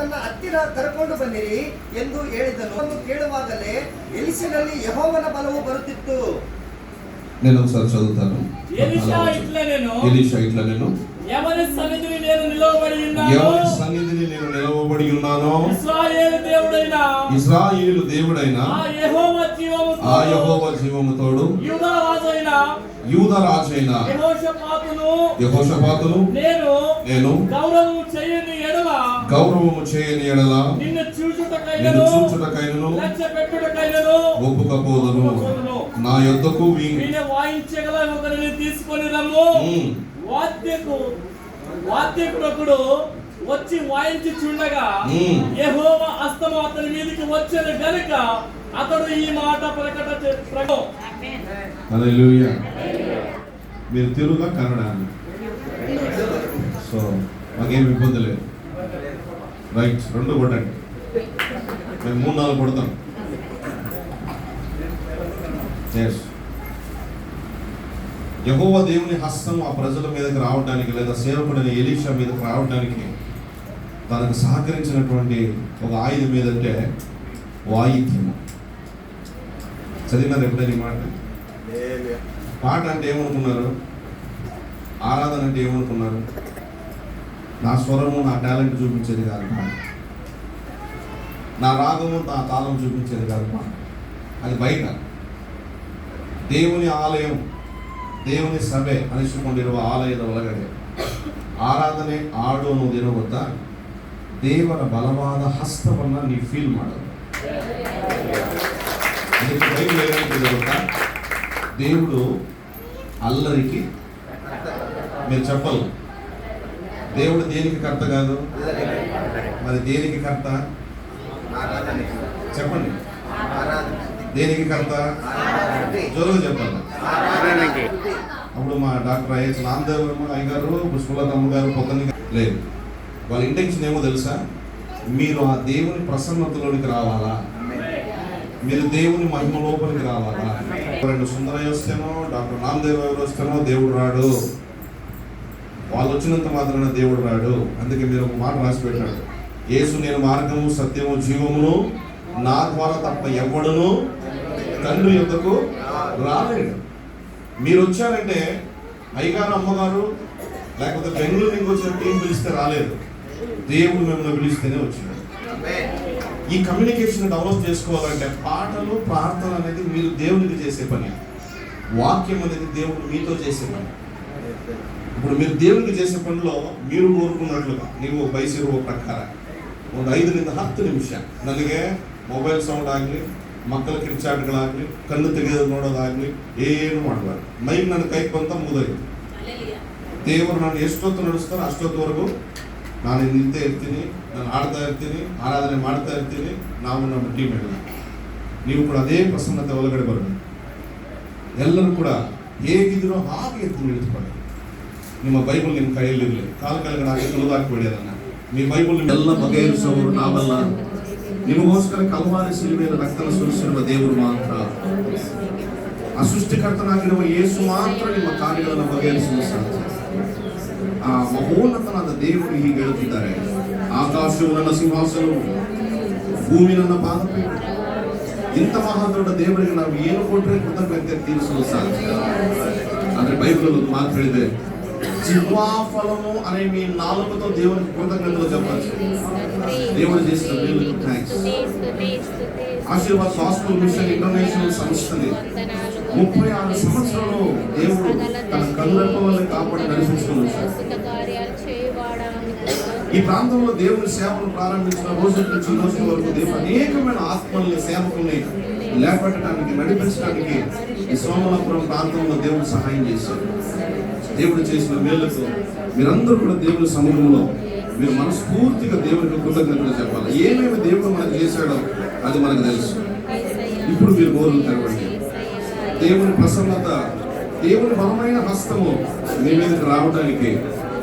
ನನ್ನ ಹತ್ತಿರ ಕರ್ಕೊಂಡು ಬನ್ನಿರಿ ಎಂದು ಹೇಳಿದನು. ಕೇಳುವಾಗಲೇ ಎಲಿಷನಲ್ಲಿ ಯೆಹೋವನ ಬಲವು ಬರುತ್ತಿತ್ತು. నేను ఒకసారి చదువుతాను. ఎలీషా ఇట్లా నేను ఎవరి సన్నిధిని నేను నిలవబడి ఉన్నాను, ఇశ్రాయేలు దేవుడైన ఆ యెహోవా జీవముతోడు యూదా రాజైన యెహోషాపాతును నేను గౌరవము చేయని ఎడల నిన్ను చూచుటకైనను ఒప్పుకపోదును. నా యొద్దకు వాయించగల ఒకరిని తీసుకొని రమ్ము. వాద్యకుడు వచ్చి వాయించి చూడగా యెహోవా హస్తము అతని మీదకి వచ్చేది గనుక అతడు ఈ మాట ప్రకటన. హల్లెలూయా. మీరు తెలుగుగా కన్నడ, సో మాకేం ఇబ్బంది లేదు. రైట్, రెండు కొట్టండి, మేము 3-4 కొడతాం. యెహోవా దేవుని హస్తం ఆ ప్రజల మీదకి రావడానికి, లేదా సేవకుడైన ఎలీషా మీదకి రావడానికి తనకు సహకరించినటువంటి ఒక ఆయుధం ఏదంటే వాయిద్యము. చదివినారు ఎప్పుడైనా ఈ మాట? పాట అంటే ఏమనుకున్నారు? ఆరాధన అంటే ఏమనుకున్నారు? నా స్వరము, నా టాలెంట్ చూపించేది కాదు పాట. నా రాగము, నా తాళం చూపించేది కాదు పాట. అది బయట దేవుని ఆలయం, దేవుని ಸಭೆ ಅನಿಸಿಕೊಂಡಿರುವ ಆಲಯದ ಒಳಗಡೆ ಆರಾಧನೆ ಆಡೋನುವುದಿರುವುದ ದೇವರ ಬಲವಾದ ಹಸ್ತವನ್ನು ನೀವು ಫೀಲ್ ಮಾಡೋದು. ಇದಕ್ಕೆ ಬೈಬಲ್ ಏನಂತಿದೆ ಗೊತ್ತಾ? దేవుడు అల్లరికి, మీరు చెప్పాలి, దేవుడు దేనికి కర్త కాదు? మరి దేనికి కర్త చెప్పండి. దేనికి కర్త? జోరుగా చెప్పాలి. అప్పుడు మా డాక్టర్ ఐఎస్ నామదేవ్ అయ్యగారు, పుష్పలతమ్మ గారు పొద్దున్న లేదు, వాళ్ళ ఇంటెన్షన్ ఏమో తెలుసా? మీరు ఆ దేవుని ప్రసన్నతలోనికి రావాలా, మీరు దేవుని మహిమ లోపలికి రావాలా. రెండు సుందరయ్య వస్తేనో, డాక్టర్ నామదేవ్ గారు వస్తేనో దేవుడు రాడు. వాళ్ళు వచ్చినంత మాత్రాన దేవుడు రాడు. అందుకే మీరు ఒక మాట రాసి పెట్టాడు, యేసు నేను మార్గము సత్యము జీవమును, నా ద్వారా తప్ప ఎవడును తండ్రి యొద్దకు రాలేడు. మీరు వచ్చారంటే అయ్యగారు, అమ్మగారు, లేకపోతే బెంగళూరు నుంచి వచ్చిన టీం పిలిస్తే రాలేదు, దేవుడు మిమ్మల్ని పిలిస్తేనే వచ్చినాడు. ఈ కమ్యూనికేషన్ డెవలప్ చేసుకోవాలంటే పాటలు, ప్రార్థన అనేది మీరు దేవునికి చేసే పని, వాక్యం అనేది దేవుడు మీతో చేసే పని. ఇప్పుడు మీరు దేవునికి చేసే పనిలో మీరు కోరుకున్నట్లుగా ನೀವು ಬಯಸಿರುವ ಪ್ರಕಾರ ಒಂದು 5-10 ನಿಮಿಷ ನನಗೆ ಮೊಬೈಲ್ ಸೌಂಡ್ ಆಗಲಿ, ಮಕ್ಕಳ ಕಿರ್ಚಾಟಗಳಾಗಲಿ, ಕಣ್ಣು ತೆಗೆದು ನೋಡೋದಾಗಲಿ ಏನು ಮಾಡಬಾರ್ದು. ಮೈಕ್ ನನ್ನ ಕೈಗೆ ಬಂತ ಮುಗಿದೋಯ್ತು. ದೇವರು ನಾನು ಎಷ್ಟೊತ್ತು ನಡೆಸ್ತಾರೋ ಅಷ್ಟೊತ್ತವರೆಗೂ ನಾನು ನಿಂತೇ ಇರ್ತೀನಿ, ನಾನು ಆಡ್ತಾ ಇರ್ತೀನಿ, ಆರಾಧನೆ ಮಾಡ್ತಾ ಇರ್ತೀನಿ. ನಾವು ನಮ್ಮ ಟೀಮ್ ಎಲ್ಲ ನೀವು ಕೂಡ ಅದೇ ಪ್ರಸನ್ನತೆ ಒಳಗಡೆ ಬರಬೇಕು. ಎಲ್ಲರೂ ಕೂಡ ಹೇಗಿದ್ರೋ ಹಾಗೆ ಎದ್ದು ನಿಂತ್ಕೊಳ್ಳಿ. ನಿಮ್ಮ ಬೈಬಲ್ ನಿಮ್ಮ ಕೈಯಲ್ಲಿರಲಿ, ಕಾಲು ಕೆಳಗಡೆ ಹಾಕಿ ತುಳಿದಾಕ್ಬೇಡಿ ಅದನ್ನು. మీ బైబుల్ ಎಲ್ಲ ಬಗೆಹರಿಸುವವರು ನಾವಲ್ಲ, ನಿಮಗೋಸ್ಕರ ಕಲ್ವಾರಿ ಶಿಲುಬೆಯಲ್ಲಿ ರಕ್ತನ ಸುರಿಸಿರುವ ದೇವರು ಮಾತ್ರ, ಆ ಸೃಷ್ಟಿಕರ್ತನಾಗಿರುವ ಯೇಸು ಮಾತ್ರ ನಿಮ್ಮ ಕಾರ್ಯಗಳನ್ನು ಬಗೆಹರಿಸಲು ಸಾಧ್ಯ. ಆ ಮಹೋನ್ನತನಾದ ದೇವರು ಹೀಗೆ ಹೇಳುತ್ತಿದ್ದಾರೆ, ಆಕಾಶವು ನನ್ನ ಸಿಂಹಾಸನವು, ಭೂಮಿ ನನ್ನ ಪಾದಪೀಠ. ಇಂಥ ಮಹಾದೊಡ್ಡ ದೇವರಿಗೆ ನಾವು ಏನು ಕೊಟ್ಟರೆ ಕೃತಜ್ಞತೆ ತೀರಿಸಲು ಸಾಧ್ಯ. ಆದರೆ ಬೈಬಲ್ ಒಂದು ಮಾತು ಹೇಳಿದೆ, జిహ్వాఫలము అనే మీ నాలుకతో దేవునికి కృతజ్ఞతలు చెప్పాలి. దేవుడు చేసిన మేలుకు thanks. Aashirwad gospel mission international సంస్థని 36 సంవత్సరాలు దేవుడు తన కనురెప్ప వల్ల కాపాడి నడిపించుకొని వచ్చాడు. ఈ ప్రాంతంలో దేవుని సేవలు ప్రారంభించిన రోజు నుంచి ఈ రోజు వరకు దేవుడు అనేకమైన ఆత్మల్ని, సేవకుల్ని లేపట్టడానికి, నడిపించడానికి ఈ సోమలాపురం ప్రాంతంలో దేవుడు సహాయం చేశాడు. దేవుడు చేసిన మేలుకు మీరందరూ కూడా దేవుని సముఖంలో మీరు మనస్ఫూర్తిగా దేవునికి కృతజ్ఞతలు చెప్పాలి. ఏమేమి దేవుడు మనకు చేశాడో అది మనకు తెలుసు. ఇప్పుడు మీరు నోరులు తెరవండి. దేవుని ప్రసన్నత, దేవుని బలమైన హస్తము మీ మీదకి రావడానికి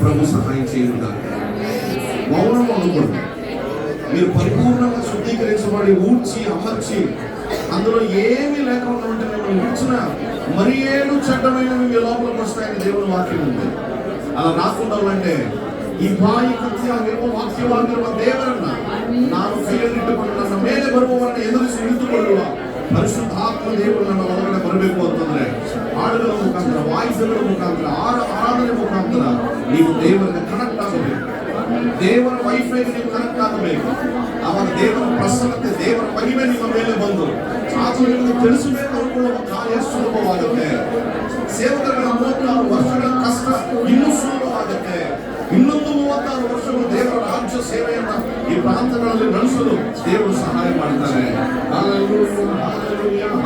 ప్రభు సహాయం చేయుట. మౌనం ఉండకూడదు. మీరు పరిపూర్ణంగా శుద్ధీకరించబడి ఊడ్చి అమర్చి అందులో ఏమీ లేకుండా ఉంటే మిమ్మల్ని ఊడ్చిన మరి 7 చెడ్డమైనవి మీ లోపలికి వస్తాయని దేవుని వాక్యం ఉంది. ಅಲ್ಲ ರಾಕುಂಡವರಂತೆ ಈ ಬಾಯಿ ಕತ್ತಿ ಆಗಿರುವ ವಾಕ್ಯವಾಗಿರುವ ದೇವರನ್ನ ದೇವರು ನನ್ನ ಒಳಗಡೆ ಬರಬೇಕು ಅಂತಂದ್ರೆ ಹಾಡುಗಳ ಮುಖಾಂತರ, ವಾಯಿಸಗಳ ಮುಖಾಂತರ, ಆರಾಧನೆ ಮುಖಾಂತರ ನೀವು ದೇವರಿಗೆ ಕನೆಕ್ಟ್ ಆಗಬೇಕು. ದೇವರ ವೈಫೈಗೆ ನೀವು ಕನೆಕ್ಟ್ ಆಗಬೇಕು. ಆವಾಗ ದೇವರ ಪ್ರಸನ್ನತೆ, ದೇವರ ಮಹಿಮೆ ನಿಮ್ಮ ಮೇಲೆ ಬಂದು ಅದು ನಿಮಗೆ ತಿಳಿಸಬೇಕು ಅನ್ಕೊಳ್ಳುವ ಕಾರ್ಯ ಸುಲಭವಾಗುತ್ತೆ. ಸೇವಕರ 36 ವರ್ಷಗಳ ಕಷ್ಟ ಇನ್ನೂ ಸುಲಭವಾಗುತ್ತೆ. ಇನ್ನೊಂದು 36 ವರ್ಷಗಳು ದೇವರ ರಾಜ್ಯ ಸೇವೆಯನ್ನ ಈ ಪ್ರಾಂತಗಳಲ್ಲಿ ನಡೆಸಲು ದೇವರು ಸಹಾಯ ಮಾಡ್ತಾರೆ. ಎಲ್ಲರೂ ಯಾರು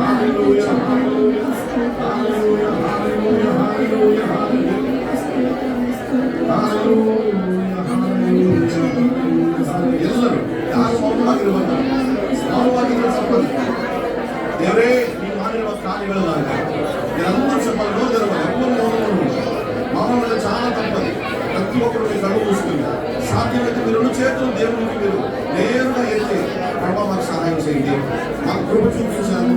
ಮೌನವಾಗಿರುವ ಸಂಪತ್ತು ದೇವರೇ ನೀವು ಮಾಡಿರುವ ಕಾರ್ಯಗಳಾಗ ನಿರಂತರ ಸಂಪತ್ತು ನೋಡಿರುವ మమ్మల్ని చాలా తప్పది. ప్రతి ఒక్కరికి కళ్ళు మూసుకుని సాధ్యమైతే మీరు 2 చేతులు దేవునికి మీరు నేరుగా ఎత్తి ప్రభా మాకు సహాయం చేయండి, మాకు కృప చూపించాలని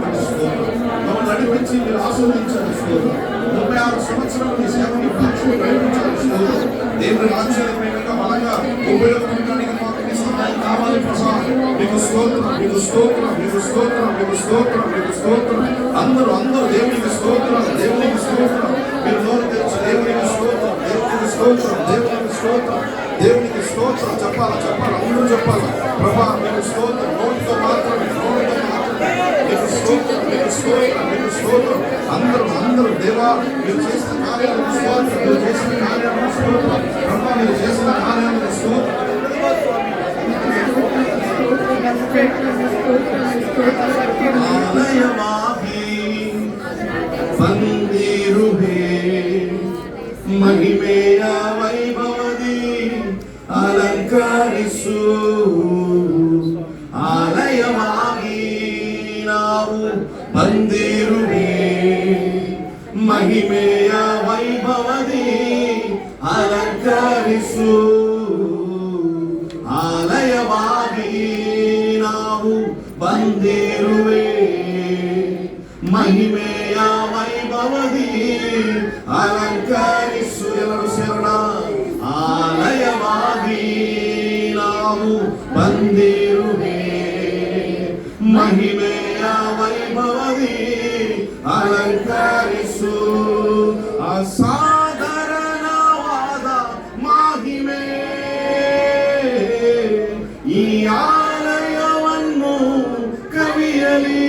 మమ్మల్ని నడిపించి మీరు ఆశీర్వదించాలని 36 సంవత్సరాలు మీ సేవని ప్రయత్నించాలని దేవుని రాజ్యానికి బలంగా ఉపయోగపడడానికి మాకు మీ సహాయం కావాలి. ప్రసాద్ మీకు స్తోత్రం, మీకు స్తోత్రం, మీకు స్తోత్రం, మీకు స్తోత్రం, మీకు స్తోత్రం. అందరూ దేవునికి స్తోత్రం, దేవునికి స్తోత్రం. మీరు నోరు తెరిచి దేవునికి స్తోత్రం, దేవునికి స్తోత్రం, దేవునికి స్తోత్రం, దేవునికి స్తోత్రం చెప్పాలా, అందరూ చెప్పాలా. ప్రభా మీకు స్తోత్రం, నోటితో మాత్రమే మీకు స్తోత్రం, మీకు స్తోత్రం, మీకు స్తోత్రం. అందరూ దేవా మీరు చేసిన కార్యాలను స్తోత్రం, మీరు చేసిన కార్యాలను స్తోత్రం, ప్రభా మీరు చేసిన కార్యాలను స్తోత్రం. ಆಲಯವಾಗಿ ಬಂದಿರುವೆ, ಮಹಿಮೆಯ ವೈಭವದಿ ಅಲಂಕರಿಸು. ಆಲಯವಾಗಿ ನಾವು ಬಂದಿರುವೆ, ಮಹಿಮೆಯ ವೈಭವದಿ ಅಲಂಕರಿಸು. ಆಲಯವಾಗಿ ನಾವು ಬಂದಿರುವೆ, ಮಹಿಮೆಯ ವೈಭವದಿ ಅಲಂಕರಿಸು. ಎಲ್ಲರೂ ಸೇರೋಣ. ಆಲಯವಾಗಿ ನಾವು ಬಂದಿರುವೆ, ಮಹಿಮೆಯ ವೈಭವದಿ ಅಲಂಕರಿಸು. ಅಸಾಧಾರಣವಾದ ಮಹಿಮೆ ಈ ಆಲಯವನ್ನು ಕವಿಯಲಿ.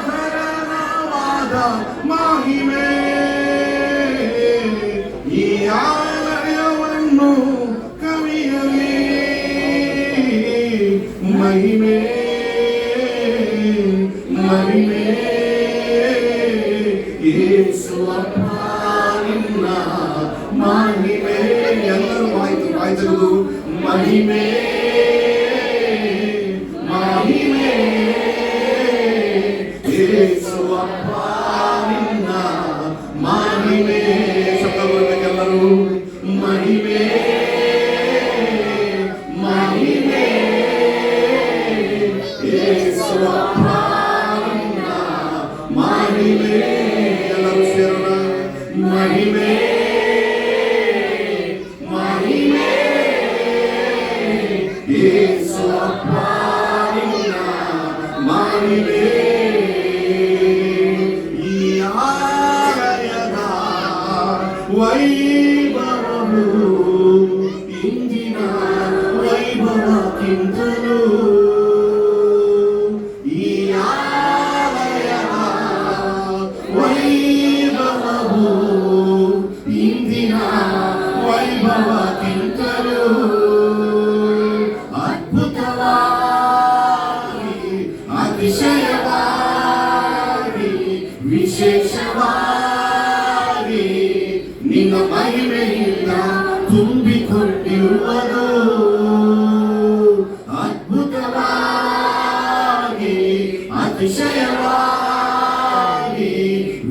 ಅಸಾಧಾರಣವಾದ ಮಹಿಮೆ ಈ ಆಲಯವನ್ನು ಕವಿಯಲಿ. ಮಹಿಮೆ ಮಹಿಮೆ ಯೇಸುವಪ್ಪ ನಿನ್ನ ಮಹಿಮೆ. ಎಲ್ಲರೂ ವಾಯ್ತರು ಮಹಿಮೆ ಮಹಿಮೆ ಯೇಸುವಪ್ಪ ನಿನ್ನ ಮಹಿಮೆ. ಶಬ್ದ ಬರಬೇಕೆಲ್ಲರೂ. ಮಹಿಮೆ ಮಹಿಮೆ ಯೇಸುವಪ್ಪ ನಿನ್ನ ಮಹಿಮೆ. ಎಲ್ಲರೂ ಸೇರೋಣ. ಮಹಿಮೆ ಮಹಿಮೆ ಯೇಸುವಪ್ಪ ನಿನ್ನ ಮಹಿಮೆ. ಈ ಆಲಯದ ವೈಭವವು ಇಂದಿನ ವೈಭವಕ್ಕಿಂತಲೂ ಈ ಆಲಯದ ವೈಭವವು ಇಂದಿನ ವೈಭವಕ್ಕಿಂತಲೂ ಅದ್ಭುತವಾಗಿ, ಅತಿಶಯವಾಗಿ, ವಿಶೇಷವಾಗಿ ನಿನ್ನ ಮಹಿಮೆಯಿಂದ ತುಂಬಿಕೊಂಡಿರುವುದು. ಅದ್ಭುತವಾಗಿ, ಅತಿಶಯವಾಗಿ,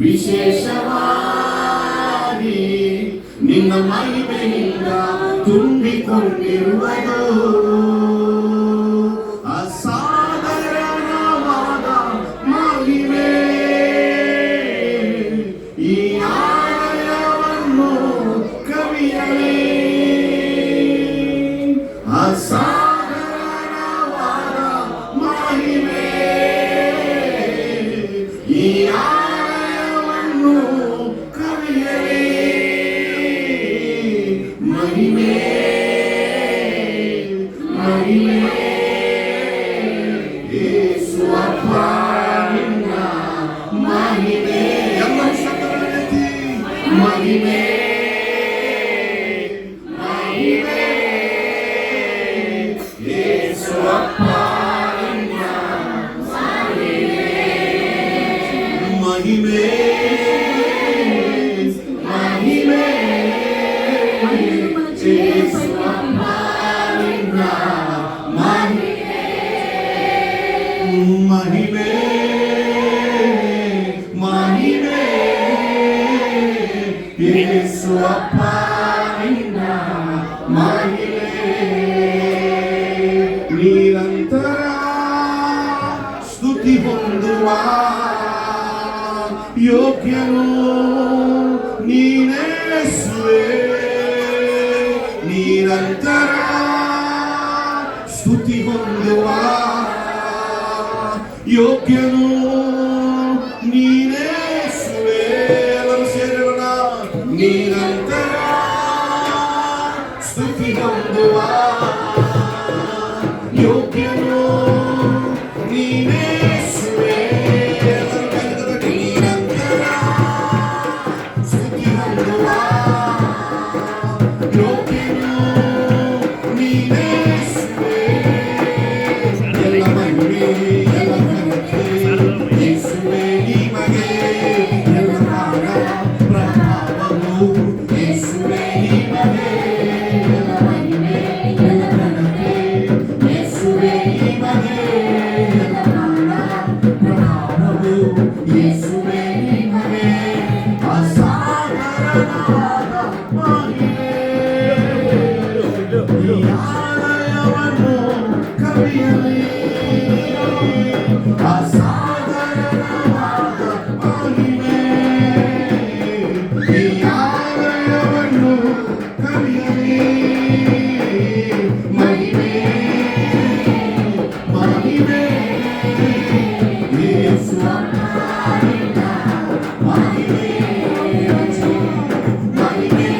ವಿಶೇಷವಾಗಿ ನಿನ್ನ ಮಹಿಮೆಯಿಂದ ತುಂಬಿಕೊಂಡಿರುವುದು. ಅಸಾಧಾರಣವಾದ ಮಹಿಮೆ ಈ ಆಲಯವನ್ನು ಕವಿಯಲಿ. ಅಸಾಧಾರಣವಾದ ಮಹಿಮೆ ಯೇಸು ಅಪ್ಪ ನಿನ್ನ ಮಹಿಮೆ ಎಲ್ಲ ಶಬ್ದಗಳನ್ನೆತ್ತಿ ಮಹಿಮೆ ಮಹಿಮೆ ಯೇಸು ಅಪ್ಪ ನಿನ್ನ ಮಹಿಮೆ ಮಹಿಮೆ ಯೇಸು ಅಪ್ಪ ನಿನ್ನ ಮಹಿಮೆ ಮಹಿಮೆ ಯೇಸು ಅಪ್ಪ ನಿನ್ನ ಮಹಿಮೆ ನಿರಂತರ ಸ್ತುತಿ ಹೊಂದುವ ಯೋಗ್ಯನು ನೀನೇಸುವೆ ನಿರಂತರ ಸ್ತುತಿ ಹೊಂದುವ ಯೋಗ್ಯನು ನೀನೇಸುವೆ ಎಲ್ಲರೂ ಸೇರೋಣ ನಿರಂತರ ಸ್ತುತಿ ಹೊಂದುವ ಯೋಗ್ಯನು ನೀನೇಸುವೆ ಎಲ್ಲರೂ ಕರೆದೊಡ್ಡಿ ನಿರಂತರ ಸ್ತುತಿ ಹೊಂದುವ ಯೋಗ್ಯನು ನೀನೇಸುವೆ ಎಲ್ಲ ಮಹಿಮೆ ಎಲ್ಲ ಘನತೆ ಯೇಸುವೇ ನಿಮಗೆ ಎಲ್ಲ ಮಾನ ಪ್ರಭಾವವು ಯೇಸುವೇ ನಿಮಗೆ ಎಲ್ಲ ಮಹಿಮೆ ಎಲ್ಲ ಘನತೆ ಯೇಸುವೇ ನಿಮಗೆ ಎಲ್ಲ ಮಾನ ಪ್ರಭಾವವು ಯೇಸುವೇ ನಿಮಗೆ ಅಸಾಧಾರಣವಾದ ಮಹಿಮೆ ಈ ಆಲಯವನ್ನು ಕವಿಯಲಿ ಅಸಾಧಾರಣವಾದ ಮಹಿಮೆ ಈ ಆಲಯವನ್ನು ಕವಿಯಲಿ ಮಹಿಮೆ ಮಹಿಮೆ ಯೇಸು ಅಪ್ಪ ನಿನ್ನ ಮಹಿಮೆ ಮಹಿಮೆ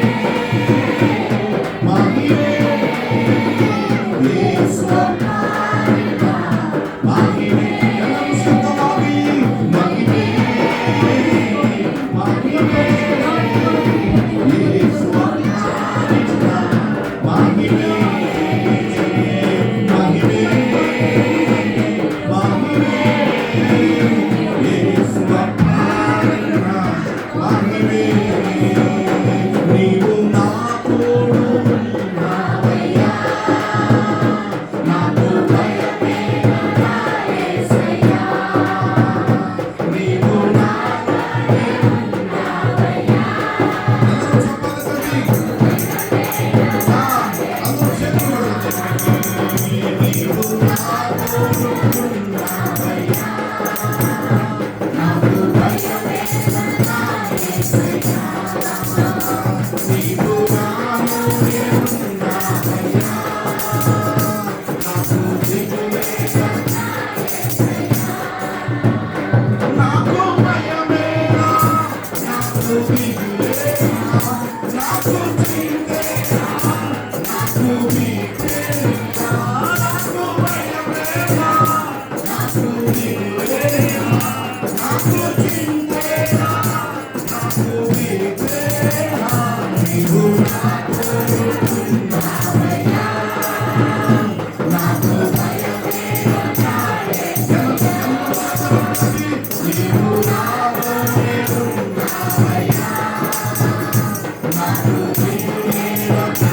ಮಹಿಮೆ ಯೇಸು ಅಪ್ಪ ನಿನ್ನ ಮಹಿಮೆ ಎಲ್ಲರೂ ಶಬ್ದವಾಗಿ ಮಹಿಮೆ ಮಹಿಮೆ ಯೇಸು ಅಪ್ಪ ನಿನ್ನ ಮಹಿಮೆ ಮಹಿಮೆ ಮಹಿಮೆ ಯೇಸು ಅಪ್ಪ ನಿನ್ನ ಮಹಿಮೆ ನೀವು ನಾ ಕೊಡುವಯ್ಯ ನಾನು ಭಯಪಡಬೇಕಯ್ಯ ನೀವು ನಾ ಎಲ್ಲರೂ ಚಪ್ಪಾಳೆ ತಟ್ಟಿ ಅದು ನೀವು ನಾ ಕೊಡುವಯ್ಯ ನಾನು ಭಯಪಡಬೇಕಯ್ಯ ನೀವು ನಾನು నాకు భయమేనా నాకు దిగులేనా నాకు చింతేనా నాకు భీతేనా నాకు భయమేనా నాకు దిగులేనా నాకు చింతేనా నాకు భీతేనా నీవు నాకు ఉన్నావయ్యా నాకు భయమేనా నీవు నాకు ఉన్నావయ్యా నాకు దిగులేనా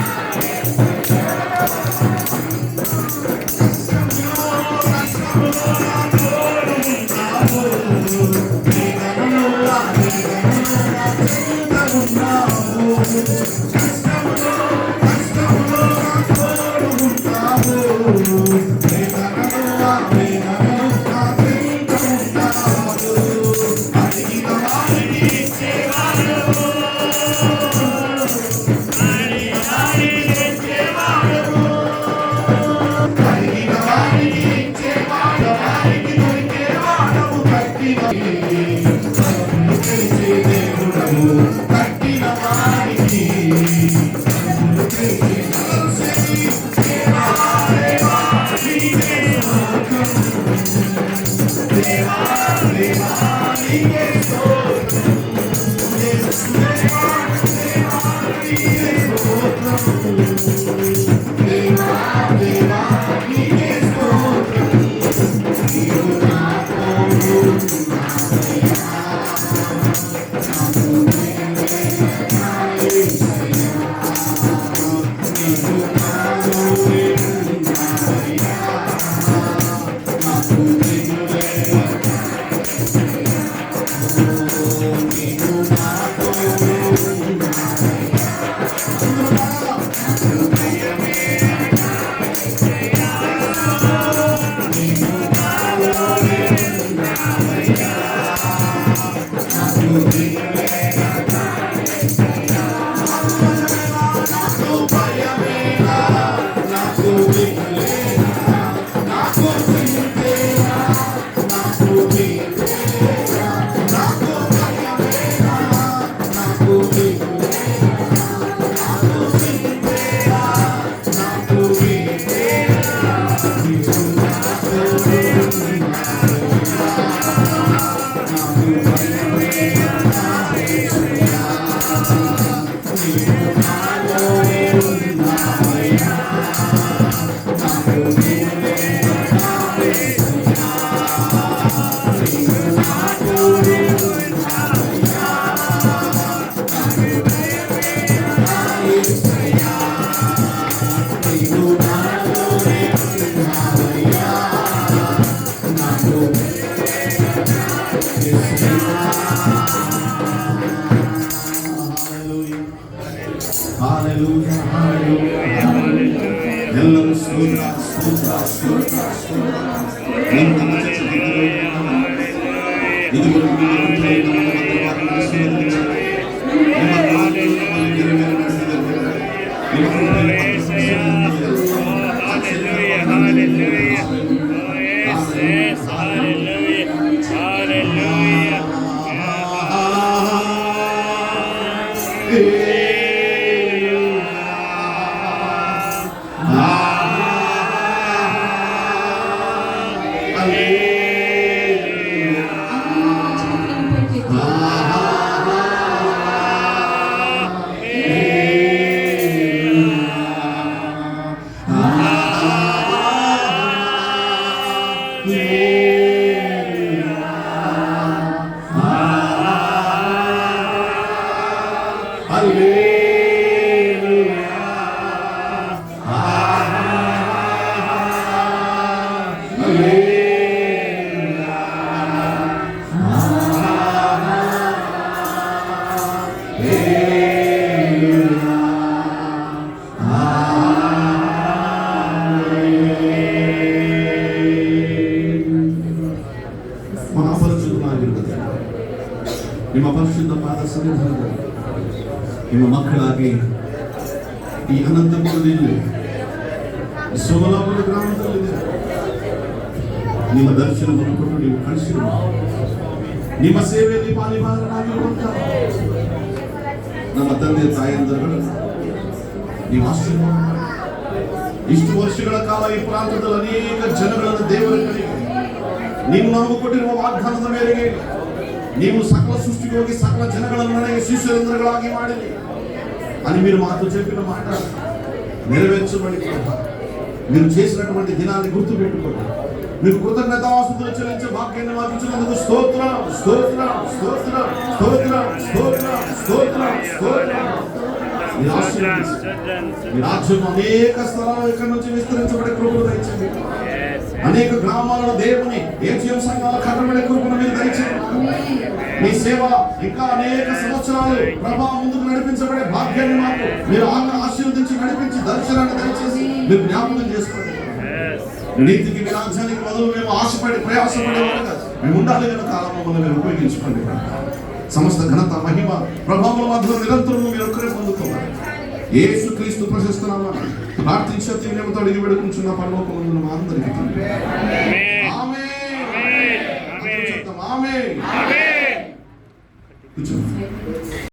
ಎಲ್ಲರೂ ಸ್ತೋತ್ರ ಸ್ತೋತ್ರ ಸ್ತೋತ್ರ ಸ್ತೋತ್ರ. ನೀವು ನಮ್ಮ ಚರ್ಚೆಗೆ ಇದುವರೆಗೂ ನಿಮ್ಮ ಮಂತ್ರವನ್ನು ಆಶೀರ್ವದಿಸಿದ್ದೀರಿ. ನಿಮ್ಮ ಕಾರ್ಯಗಳನ್ನು ನೆರವೇರಿಸಿದ್ದೀರಿ. ನಿಮ್ಮ ಕೃಪೆಯನ್ನು ನಿಮ್ಮ ಪರಿಶುದ್ಧ ಪಾದ ಸನ್ನಿಧಾನದಲ್ಲಿ ನಿಮ್ಮ ಮಕ್ಕಳಾಗಿ ಈ ಅನಂತಪುರದಲ್ಲಿ ಸೋಮಲಾಪುರ ಗ್ರಾಮದಲ್ಲಿದೆ. ನಿಮ್ಮ ದರ್ಶನವನ್ನು ಕೊಟ್ಟು ನೀವು ಕಳಿಸಿರುವ ನಿಮ್ಮ ಸೇವೆಯಲ್ಲಿ ಪಾಲಿಭಾಗರಾಗಿರುವಂತಹ ನಮ್ಮ ತಂದೆ ತಾಯಂದಿರುಗಳು ನೀವು ಆಶೀರ್ವಾದ ಮಾಡಿ ಇಷ್ಟು ವರ್ಷಗಳ ಕಾಲ ಈ ಪ್ರಾಂತದಲ್ಲಿ ಅನೇಕ ಜನಗಳನ್ನು ದೇವರ ಕಡೆಗೆ ನೀವು ನಮಗೆ ಕೊಟ್ಟಿರುವ ವಾಗ್ದಾನದ ಮೇರೆಗೆ ನೀವು ಸಕಲ ಸೃಷ್ಟಿಗೆ ಹೋಗಿ ಸಕಲ ಜನಗಳನ್ನು ನನಗೆ ಶಿಷ್ಯರಂದ್ರಗಳಾಗಿ ಮಾಡಿರಿ అని మీరు మాతో చెప్పిన మాట నెరవేర్చబడి మీరు చేసినటువంటి దినాన్ని గుర్తుపెట్టుకోండి. మీకు కృతజ్ఞతాస్తుతులు చెల్లించే భాగ్యాన్ని మాకు ఇచ్చినందుకు స్తోత్రం స్తోత్రం స్తోత్రం స్తోత్రం స్తోత్రం స్తోత్రం స్తోత్రం. మీ రాజ్యం అనేక స్థలాలు ఇక్కడి నుంచి విస్తరించబడే కృపను దయచేయండి. అనేక గ్రామాలలో దేవుని ఏటీఎం సంఘాల కట్టబడే కృపను మీరు దయచేయండి. మీ సేవ ఇంకా అనేక సంవత్సరాలు ప్రభా ముందుకు నడిపించబడే భాగ్యాన్ని మాకు మీరు ఆశీర్వదించి నడిపించి దర్శనాన్ని దయచేసి మీరు జ్ఞాపకం చేసుకోండి. నీతికి మీ రాజ్యానికి మొదలు మేము ఆశపడి ప్రయాసపడేవాడుగా మేము ఉండాలి కనుక కాలం మమ్మల్ని మీరు ఉపయోగించుకోండి. సమస్త ఘనత మహిమ ప్రభావం మధ్యలో నిరంతరం మీరు ఒక్కరే పొందుతున్నారు. యేసు క్రీస్తు ప్రశస్త నామమున ప్రార్థించి వినయంతో అడిగి వేడుకుంటున్న పరలోకమందున్న మా అందరికీ తండ్రి. ఆమేన్. ఆమేన్. ఆమేన్. కూర్చోండి.